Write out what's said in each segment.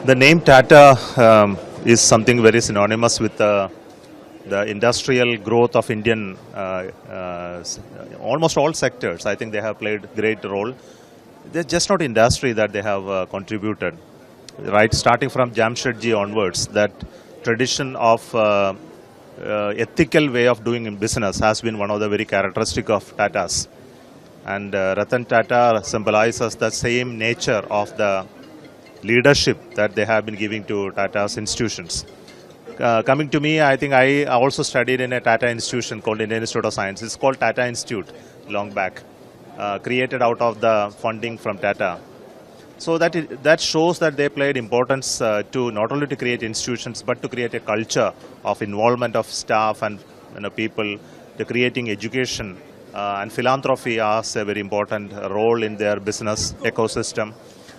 The name Tata is something very synonymous with the industrial growth of Indian, almost all sectors. I think they have played great role. They're just not industry that they have contributed, right? Starting from Jamshedji onwards, that tradition of ethical way of doing business has been one of the very characteristic of Tatas. And Ratan Tata symbolizes the same nature of the leadership that they have been giving to Tata's institutions. Coming to me, I think I also studied in a Tata institution called Indian Institute of Science. It's called Tata Institute long back, created out of the funding from Tata. So that shows that they played importance to not only to create institutions but to create a culture of involvement of staff and people, to creating education and philanthropy as a very important role in their business ecosystem,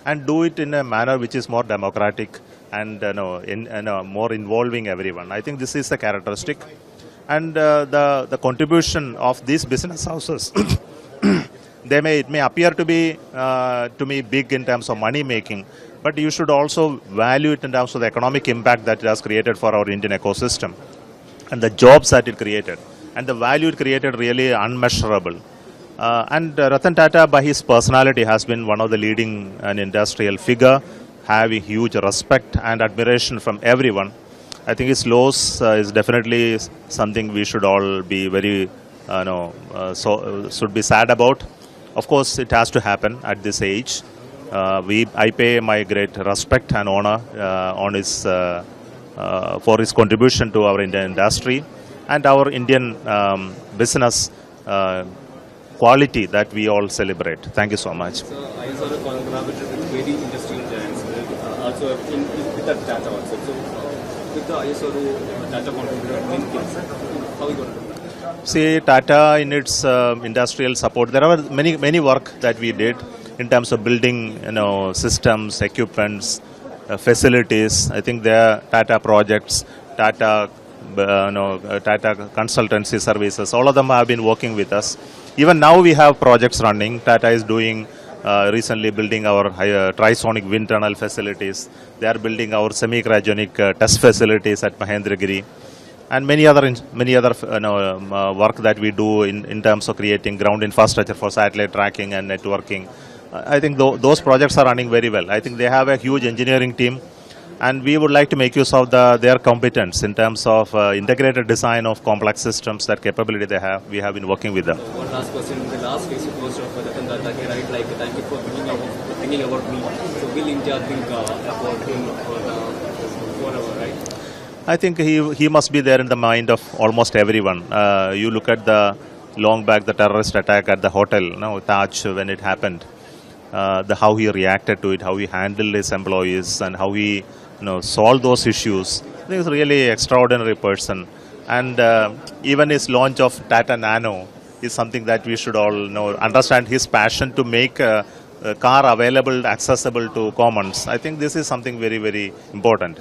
and do it in a manner which is more democratic and more involving everyone. I think this is the characteristic, and the contribution of these business houses. It may appear to be to me big in terms of money making, but you should also value it in terms of the economic impact that it has created for our Indian ecosystem and the jobs that it created, and the value it created really unmeasurable. And Ratan Tata, by his personality, has been one of the leading industrial figure, having huge respect and admiration from everyone. I think his loss is definitely something we should all be very, should be sad about. Of course, it has to happen at this age. I pay my great respect and honor on his for his contribution to our Indian industry and our Indian business quality that we all celebrate. Thank you so much. So I also collaborated with very industrial giants, also with the Tata also. So with the ISO Tata contributed many things. How are you going to do that? See, Tata in its industrial support, there are many work that we did in terms of building, systems, equipments, facilities. I think there are Tata projects, Tata Tata consultancy services, all of them have been working with us. Even now we have projects running. Tata is doing recently building our trisonic wind tunnel facilities. They are building our semi-cryogenic test facilities at Mahendragiri, and many other work that we do in terms of creating ground infrastructure for satellite tracking and networking. I think those projects are running very well. I think they have a huge engineering team, and we would like to make use of their competence in terms of integrated design of complex systems, that capability they have. We have been working with them. One last question. In the last Facebook post of Ratan Tata, he write like, thank you for thinking about me. So will India think about him forever, right? I think he must be there in the mind of almost everyone. You look at the long back, the terrorist attack at the hotel, Taj, when it happened. How he reacted to it, how he handled his employees, and how he solved those issues. I think he's a really extraordinary person. And even his launch of Tata Nano is something that we should all understand his passion to make a car available, accessible to commons. I think this is something very, very important.